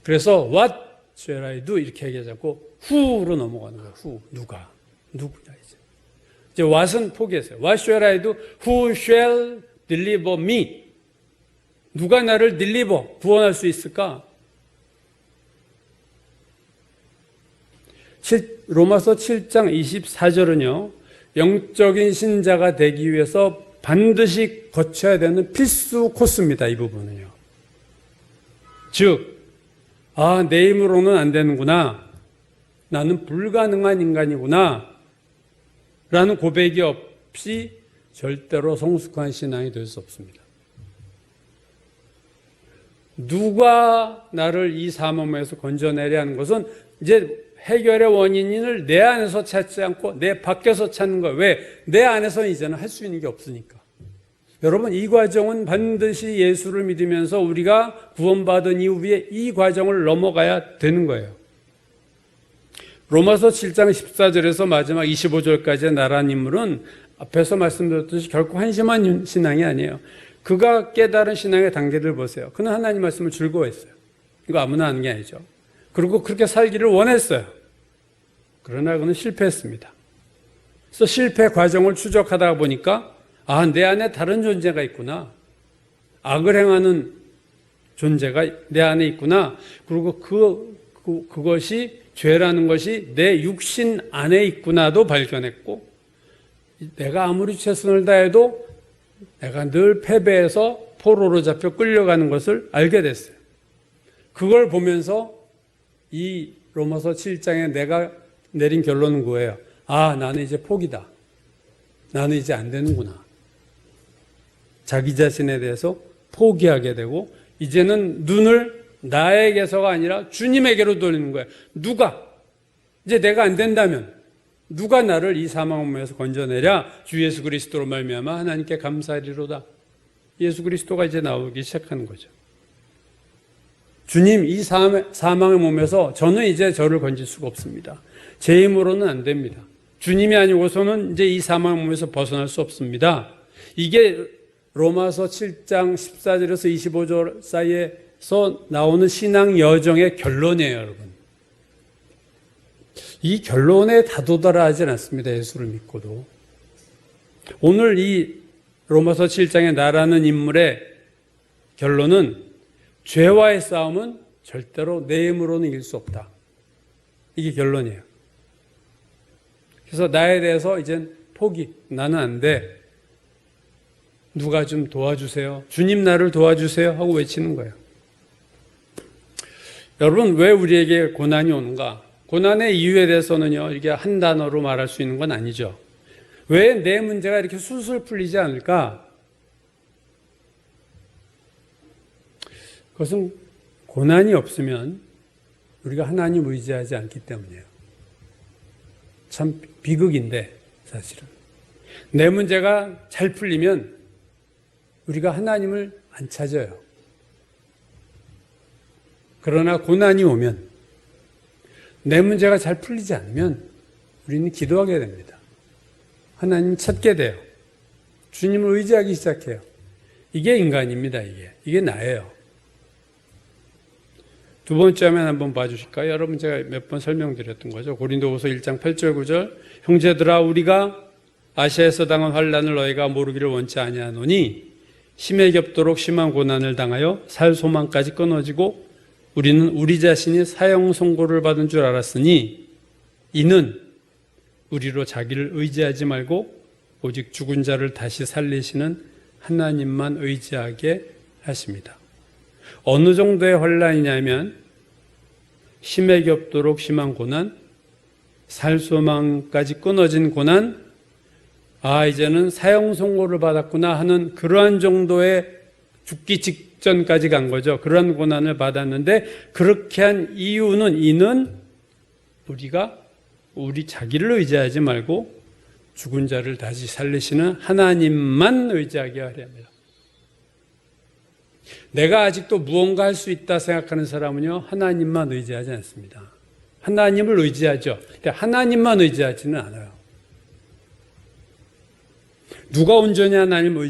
그래서 What shall I do? 이렇게 얘기하지 않고 Who로 넘어가는 거예요. Who. 누구냐 이제 what은 포기했어요. What shall I do? Who shall deliver me? 누가 나를 구원할 수 있을까? 로마서 7장 24절은요. 영적인 신자가 되기 위해서 반드시 거쳐야 되는 필수 코스입니다. 이 부분은요. 즉, 내 힘으로는 안 되는구나. 나는 불가능한 인간이구나. 라는 고백이 없이 절대로 성숙한 신앙이 될 수 없습니다. 누가 나를 이 사망에서 건져내려 하는 것은 이제 해결의 원인을 내 안에서 찾지 않고 내 밖에서 찾는 거예요. 왜? 내 안에서는 이제는 할 수 있는 게 없으니까. 여러분, 이 과정은 반드시 예수를 믿으면서 우리가 구원받은 이후에 이 과정을 넘어가야 되는 거예요. 로마서 7장 14절에서 마지막 25절까지의 나란 인물은 앞에서 말씀드렸듯이 결코 한심한 신앙이 아니에요. 그가 깨달은 신앙의 단계를 보세요. 그는 하나님 말씀을 즐거워했어요. 이거 아무나 하는 게 아니죠. 그리고 그렇게 살기를 원했어요. 그러나 그는 실패했습니다. 그래서 실패 과정을 추적하다 보니까 내 안에 다른 존재가 있구나. 악을 행하는 존재가 내 안에 있구나. 그리고 그것이 죄라는 것이 내 육신 안에 있구나도 발견했고, 내가 아무리 최선을 다해도 내가 늘 패배해서 포로로 잡혀 끌려가는 것을 알게 됐어요. 그걸 보면서 이 로마서 7장에 내가 내린 결론은 그거예요. 나는 이제 포기다. 나는 이제 안 되는구나. 자기 자신에 대해서 포기하게 되고, 이제는 눈을 나에게서가 아니라 주님에게로 돌리는 거예요. 이제 내가 안 된다면 누가 나를 이 사망의 몸에서 건져내랴? 주 예수 그리스도로 말미암아 하나님께 감사하리로다. 예수 그리스도가 이제 나오기 시작하는 거죠. 주님, 이 사망의 몸에서 저는 이제 저를 건질 수가 없습니다. 제 힘으로는 안 됩니다. 주님이 아니고서는 이제 이 사망의 몸에서 벗어날 수 없습니다. 이게 로마서 7장 14절에서 25절 사이에서 나오는 신앙 여정의 결론이에요, 여러분. 이 결론에 다도달하지 않습니다. 예수를 믿고도. 오늘 이 로마서 7장에 나라는 인물의 결론은 죄와의 싸움은 절대로 내 힘으로는 이길 수 없다. 이게 결론이에요. 그래서 나에 대해서 이젠 포기. 나는 안 돼. 누가 좀 도와주세요. 주님 나를 도와주세요. 하고 외치는 거예요. 여러분, 왜 우리에게 고난이 오는가? 고난의 이유에 대해서는요, 이게 한 단어로 말할 수 있는 건 아니죠. 왜 내 문제가 이렇게 술술 풀리지 않을까? 그것은 고난이 없으면 우리가 하나님 의지하지 않기 때문이에요. 참 비극인데, 사실은. 내 문제가 잘 풀리면 우리가 하나님을 안 찾아요. 그러나 고난이 오면, 내 문제가 잘 풀리지 않으면 우리는 기도하게 됩니다. 하나님 찾게 돼요. 주님을 의지하기 시작해요. 이게 인간입니다, 이게 나예요. 두 번째 화면 한번 봐주실까요? 여러분, 제가 몇 번 설명드렸던 거죠. 고린도후서 1장 8절 9절. 형제들아, 우리가 아시아에서 당한 환난을 너희가 모르기를 원치 아니하노니 심에 겹도록 심한 고난을 당하여 살 소망까지 끊어지고 우리는 우리 자신이 사형 선고를 받은 줄 알았으니 이는 우리로 자기를 의지하지 말고 오직 죽은 자를 다시 살리시는 하나님만 의지하게 하십니다. 어느 정도의 환난이냐면 심에 겹도록 심한 고난, 살 소망까지 끊어진 고난, 이제는 사형 선고를 받았구나 하는 그러한 정도의 죽기 직전까지 간 거죠. 그런 고난을 받았는데 그렇게 한 이는 우리가 우리 자기를 의지하지 말고 죽은 자를 다시 살리시는 하나님만 의지하게 하려 합니다. 내가 아직도 무언가 할 수 있다 생각하는 사람은요, 하나님만 의지하지 않습니다. 하나님을 의지하죠. 근데 하나님만 의지하지는 않아요. 누가 온전히 하나님을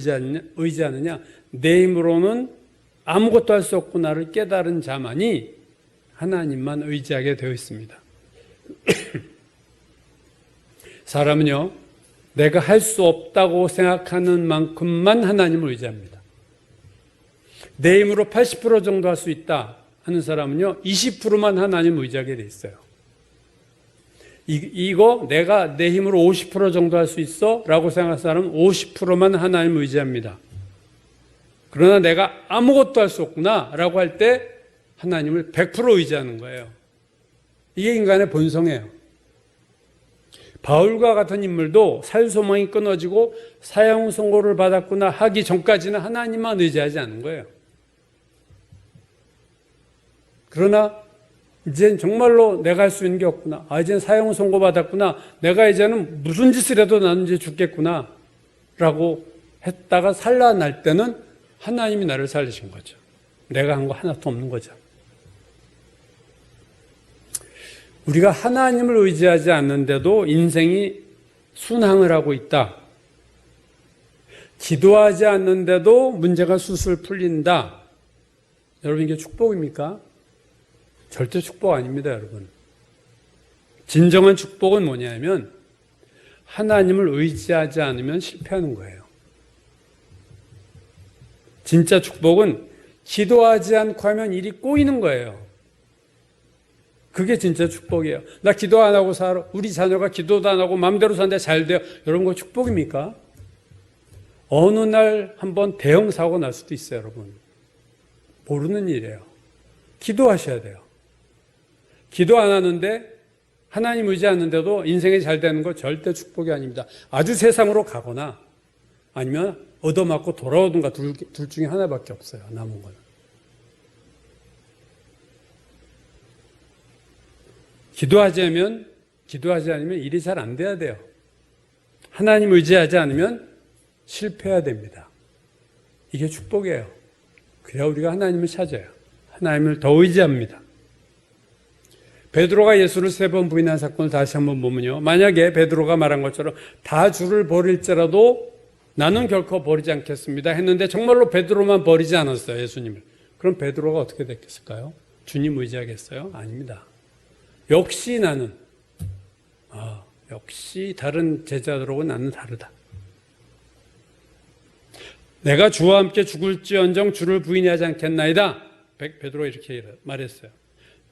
의지하느냐? 내 힘으로는 아무것도 할 수 없고 나를 깨달은 자만이 하나님만 의지하게 되어 있습니다. 사람은요, 내가 할 수 없다고 생각하는 만큼만 하나님을 의지합니다. 내 힘으로 80% 정도 할 수 있다 하는 사람은요, 20%만 하나님을 의지하게 돼 있어요. 이거 내가 내 힘으로 50% 정도 할 수 있어? 라고 생각하는 사람은 50%만 하나님을 의지합니다. 그러나 내가 아무것도 할 수 없구나 라고 할 때 하나님을 100% 의지하는 거예요. 이게 인간의 본성이에요. 바울과 같은 인물도 살 소망이 끊어지고 사형 선고를 받았구나 하기 전까지는 하나님만 의지하지 않는 거예요. 그러나 이젠 정말로 내가 할 수 있는 게 없구나. 이젠 사형 선고받았구나. 내가 이제는 무슨 짓을 해도 나는 이제 죽겠구나. 라고 했다가 살아날 때는 하나님이 나를 살리신 거죠. 내가 한 거 하나도 없는 거죠. 우리가 하나님을 의지하지 않는데도 인생이 순항을 하고 있다. 기도하지 않는데도 문제가 술술 풀린다. 여러분, 이게 축복입니까? 절대 축복 아닙니다, 여러분. 진정한 축복은 뭐냐면 하나님을 의지하지 않으면 실패하는 거예요. 진짜 축복은 기도하지 않고 하면 일이 꼬이는 거예요. 그게 진짜 축복이에요. 나 기도 안 하고 살아. 우리 자녀가 기도도 안 하고 마음대로 사는데 잘 돼요. 여러분, 그거 축복입니까? 어느 날 한번 대형 사고 날 수도 있어요, 여러분. 모르는 일이에요. 기도하셔야 돼요. 기도 안 하는데 하나님 의지하는데도 인생이 잘 되는 거 절대 축복이 아닙니다. 아주 세상으로 가거나 아니면 얻어맞고 돌아오든가 둘 중에 하나밖에 없어요. 남은 거는. 기도하지 않으면 일이 잘 안 돼야 돼요. 하나님 의지하지 않으면 실패해야 됩니다. 이게 축복이에요. 그래야 우리가 하나님을 찾아요. 하나님을 더 의지합니다. 베드로가 예수를 3번 부인한 사건을 다시 한번 보면요. 만약에 베드로가 말한 것처럼 다 주를 버릴지라도 나는 결코 버리지 않겠습니다 했는데 정말로 베드로만 버리지 않았어요, 예수님을. 그럼 베드로가 어떻게 됐겠을까요? 주님 의지하겠어요? 아닙니다. 역시 나는 역시 다른 제자들하고 나는 다르다. 내가 주와 함께 죽을지언정 주를 부인하지 않겠나이다. 베드로가 이렇게 말했어요.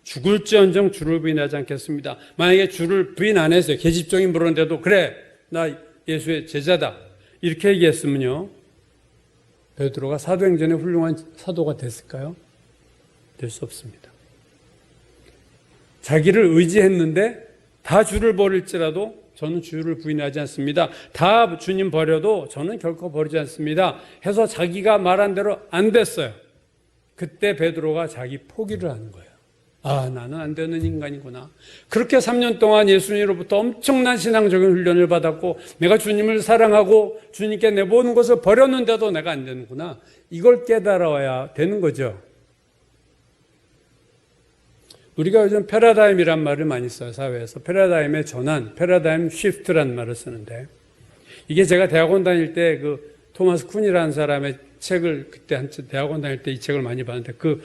죽을지언정 주를 부인하지 않겠습니다. 만약에 주를 부인 안 했어요. 계집종이 물었는데도 그래, 나 예수의 제자다. 이렇게 얘기했으면요. 베드로가 사도행전에 훌륭한 사도가 됐을까요? 될 수 없습니다. 자기를 의지했는데 다 주를 버릴지라도 저는 주를 부인하지 않습니다. 다 주님 버려도 저는 결코 버리지 않습니다. 해서 자기가 말한 대로 안 됐어요. 그때 베드로가 자기 포기를 하는 거예요. 나는 안 되는 인간이구나. 그렇게 3년 동안 예수님으로부터 엄청난 신앙적인 훈련을 받았고 내가 주님을 사랑하고 주님께 내모는 것을 버렸는데도 내가 안 되는구나. 이걸 깨달아야 되는 거죠. 우리가 요즘 패러다임이란 말을 많이 써요, 사회에서. 패러다임의 전환, 패러다임 시프트라는 말을 쓰는데, 이게 제가 대학원 다닐 때 그 토마스 쿤이라는 사람의 책을 그때 대학원 다닐 때 이 책을 많이 봤는데 그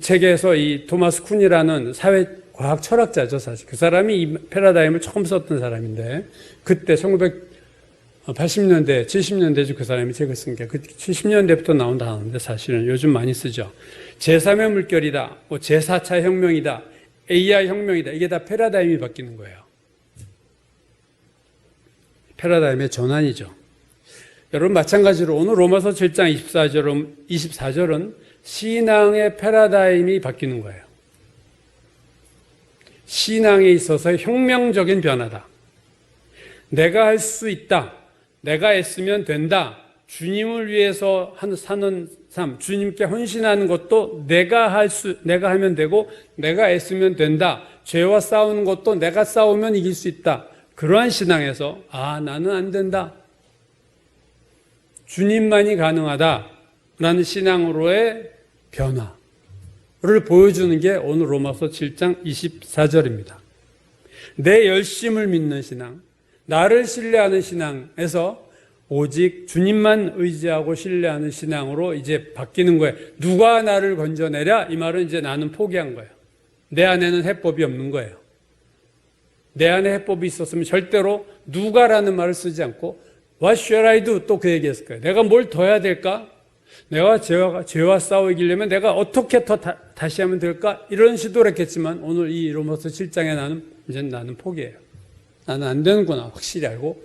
책에서 이 토마스 쿤이라는 사회 과학 철학자죠, 사실. 그 사람이 이 패러다임을 처음 썼던 사람인데 그때 1980년대, 70년대죠. 그 사람이 책을 쓴 게. 그 70년대부터 나온 단어인데 사실은 요즘 많이 쓰죠. 제3의 물결이다, 제4차 혁명이다, AI 혁명이다. 이게 다 패러다임이 바뀌는 거예요. 패러다임의 전환이죠. 여러분, 마찬가지로 오늘 로마서 7장 24절은 신앙의 패러다임이 바뀌는 거예요. 신앙에 있어서 혁명적인 변화다. 내가 할 수 있다. 내가 애쓰면 된다. 주님을 위해서 사는 삶, 주님께 헌신하는 것도 내가 하면 되고, 내가 애쓰면 된다. 죄와 싸우는 것도 내가 싸우면 이길 수 있다. 그러한 신앙에서, 나는 안 된다. 주님만이 가능하다. 라는 신앙으로의 변화를 보여주는 게 오늘 로마서 7장 24절입니다. 내 열심을 믿는 신앙, 나를 신뢰하는 신앙에서 오직 주님만 의지하고 신뢰하는 신앙으로 이제 바뀌는 거예요. 누가 나를 건져내랴? 이 말은 이제 나는 포기한 거예요. 내 안에는 해법이 없는 거예요. 내 안에 해법이 있었으면 절대로 누가라는 말을 쓰지 않고 What shall I do? 또 그 얘기했을 거예요. 내가 뭘 더 해야 될까? 내가 죄와 싸워 이기려면 내가 어떻게 더 다시 하면 될까? 이런 시도를 했겠지만 오늘 이 로마서 7장에 나는 포기해요. 나는 안 되는구나 확실히 알고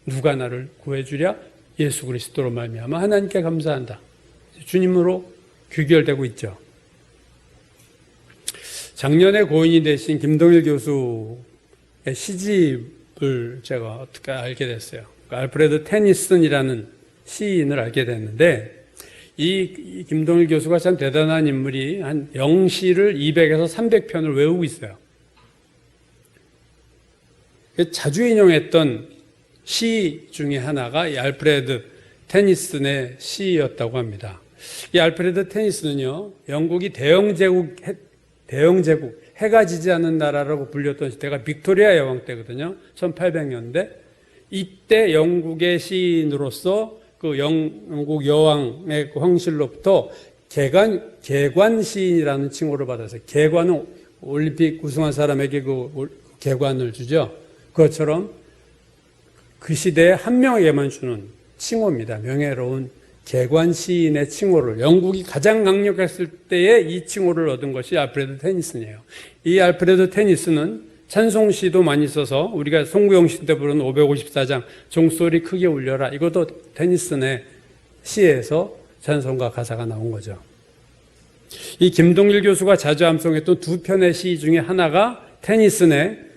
누가 나를 구해주랴? 예수 그리스도로 말미암아 하나님께 감사한다. 주님으로 귀결되고 있죠. 작년에 고인이 되신 김동일 교수의 시집을 제가 어떻게 알게 됐어요. 알프레드 테니슨이라는 시인을 알게 됐는데 이 김동일 교수가 참 대단한 인물이 한 영시를 200에서 300편을 외우고 있어요. 자주 인용했던 시 중에 하나가 이 알프레드 테니슨의 시였다고 합니다. 이 알프레드 테니슨은요, 영국이 대영제국, 해가 지지 않는 나라라고 불렸던 시대가 빅토리아 여왕 때거든요. 1800년대. 이때 영국의 시인으로서 그 영국 여왕의 그 황실로부터 개관 시인이라는 칭호를 받아서, 개관은 올림픽 우승한 사람에게 그 개관을 주죠. 그것처럼 그 시대에 한 명에게만 주는 칭호입니다. 명예로운 개관 시인의 칭호를, 영국이 가장 강력했을 때에 이 칭호를 얻은 것이 알프레드 테니슨이에요. 이 알프레드 테니슨은 찬송시도 많이 써서 우리가 송구영신 때 부르는 554장 종소리 크게 울려라, 이것도 테니슨의 시에서 찬송가 가사가 나온 거죠. 이 김동일 교수가 자주 암송했던 두 편의 시 중에 하나가 테니슨의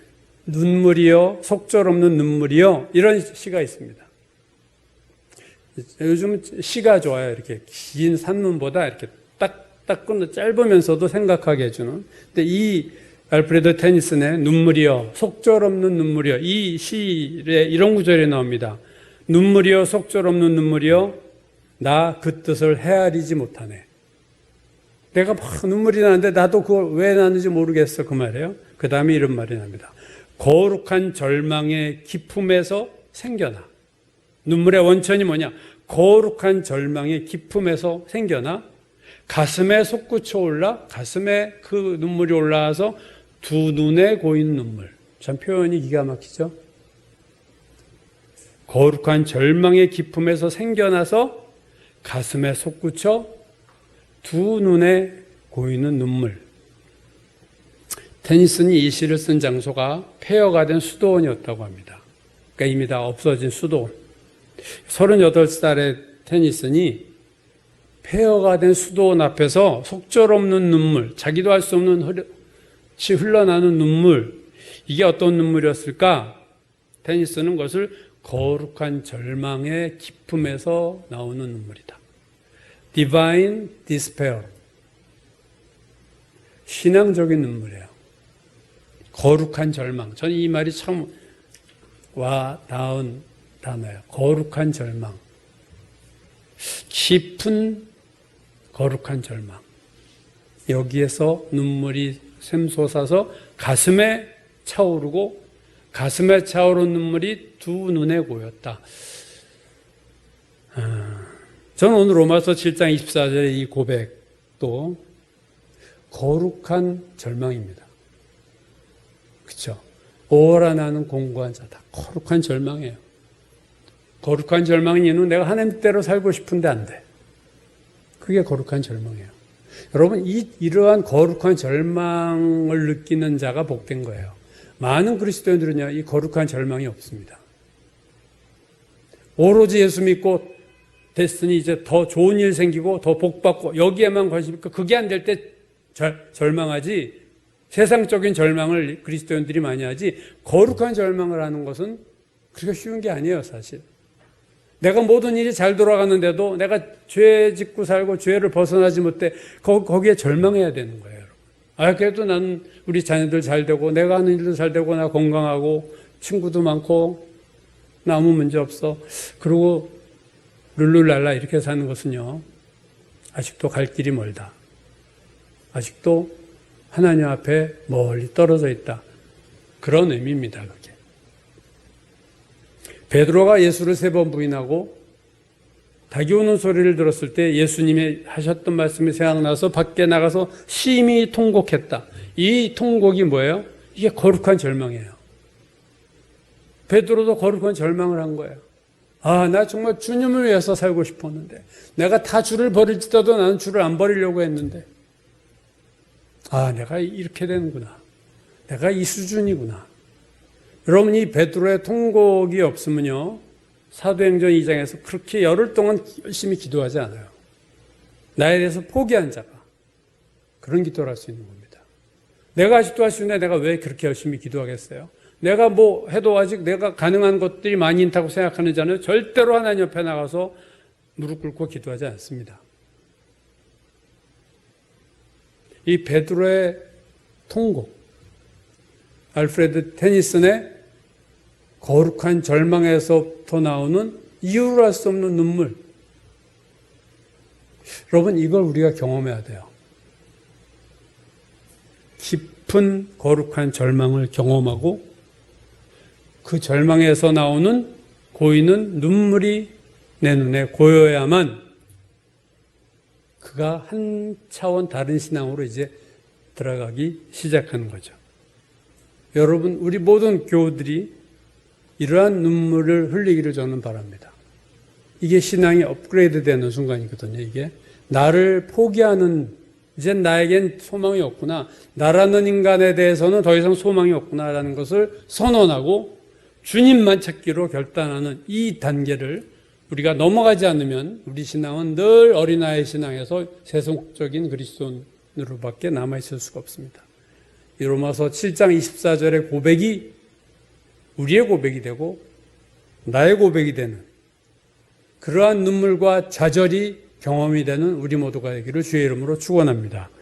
눈물이여 속절없는 눈물이여, 이런 시가 있습니다. 요즘은 시가 좋아요. 이렇게 긴 산문보다 이렇게 딱 끊어 짧으면서도 생각하게 해주는. 근데 이 알프레드 테니슨의 눈물이여 속절없는 눈물이여, 이 시에 이런 구절이 나옵니다. 눈물이여 속절없는 눈물이여 나 그 뜻을 헤아리지 못하네. 내가 막 눈물이 나는데 나도 그걸 왜 나는지 모르겠어, 그 말이에요. 그 다음에 이런 말이 납니다. 거룩한 절망의 기품에서 생겨나. 눈물의 원천이 뭐냐? 거룩한 절망의 기품에서 생겨나 가슴에 솟구쳐 올라, 가슴에 그 눈물이 올라와서 두 눈에 고이는 눈물. 참 표현이 기가 막히죠? 거룩한 절망의 기품에서 생겨나서 가슴에 솟구쳐 두 눈에 고이는 눈물. 테니슨이 이 시를 쓴 장소가 폐허가 된 수도원이었다고 합니다. 그러니까 이미 다 없어진 수도원. 38살의 테니슨이 폐허가 된 수도원 앞에서 속절없는 눈물, 자기도 할 수 없는 흘러나는 눈물, 이게 어떤 눈물이었을까? 테니슨은 그것을 거룩한 절망의 기품에서 나오는 눈물이다. Divine Despair. 신앙적인 눈물이에요. 거룩한 절망. 저는 이 말이 참 와닿은 단어예요. 거룩한 절망. 깊은 거룩한 절망. 여기에서 눈물이 샘솟아서 가슴에 차오르고, 가슴에 차오른 눈물이 두 눈에 고였다. 저는 오늘 로마서 7장 24절의 이 고백도 거룩한 절망입니다. 그렇죠? 오라 나는 공고한 자다. 거룩한 절망이에요. 거룩한 절망인 이유는 내가 하나님 뜻대로 살고 싶은데 안 돼. 그게 거룩한 절망이에요. 여러분, 이러한 거룩한 절망을 느끼는 자가 복된 거예요. 많은 그리스도인들은요, 이 거룩한 절망이 없습니다. 오로지 예수 믿고 됐으니 이제 더 좋은 일 생기고 더 복받고 여기에만 관심 있고, 그게 안 될 때 절망하지, 세상적인 절망을 그리스도인들이 많이 하지, 거룩한 절망을 하는 것은 그렇게 쉬운 게 아니에요, 사실. 내가 모든 일이 잘 돌아가는데도 내가 죄 짓고 살고 죄를 벗어나지 못해, 거기에 절망해야 되는 거예요, 여러분. 그래도 나는 우리 자녀들 잘 되고 내가 하는 일도 잘 되고 나 건강하고 친구도 많고 나 아무 문제 없어. 그리고 룰루랄라 이렇게 사는 것은요, 아직도 갈 길이 멀다. 아직도 하나님 앞에 멀리 떨어져 있다. 그런 의미입니다, 그게. 베드로가 예수를 3번 부인하고 닭이 우는 소리를 들었을 때 예수님이 하셨던 말씀이 생각나서 밖에 나가서 심히 통곡했다. 이 통곡이 뭐예요? 이게 거룩한 절망이에요. 베드로도 거룩한 절망을 한 거예요. 나 정말 주님을 위해서 살고 싶었는데, 내가 다 주를 버릴지라도 나는 주를 안 버리려고 했는데, 내가 이렇게 되는구나. 내가 이 수준이구나. 여러분, 이 베드로의 통곡이 없으면요, 사도행전 2장에서 그렇게 열흘 동안 열심히 기도하지 않아요. 나에 대해서 포기한 자가 그런 기도를 할 수 있는 겁니다. 내가 아직도 할 수 있는데 내가 왜 그렇게 열심히 기도하겠어요? 내가 뭐 해도 아직 내가 가능한 것들이 많이 있다고 생각하는 자는 절대로 하나님 옆에 나가서 무릎 꿇고 기도하지 않습니다. 이 베드로의 통곡, 알프레드 테니슨의 거룩한 절망에서부터 나오는 이유로 할 수 없는 눈물. 여러분, 이걸 우리가 경험해야 돼요. 깊은 거룩한 절망을 경험하고 그 절망에서 나오는 고이는 눈물이 내 눈에 고여야만 그가 한 차원 다른 신앙으로 이제 들어가기 시작하는 거죠. 여러분, 우리 모든 교우들이 이러한 눈물을 흘리기를 저는 바랍니다. 이게 신앙이 업그레이드 되는 순간이거든요. 이게 나를 포기하는, 이제 나에겐 소망이 없구나, 나라는 인간에 대해서는 더 이상 소망이 없구나라는 것을 선언하고 주님만 찾기로 결단하는 이 단계를 우리가 넘어가지 않으면 우리 신앙은 늘 어린아이 신앙에서 세속적인 그리스도인으로밖에 남아있을 수가 없습니다. 이 로마서 7장 24절의 고백이 우리의 고백이 되고 나의 고백이 되는 그러한 눈물과 좌절이 경험이 되는 우리 모두가 되기를 주의 이름으로 축원합니다.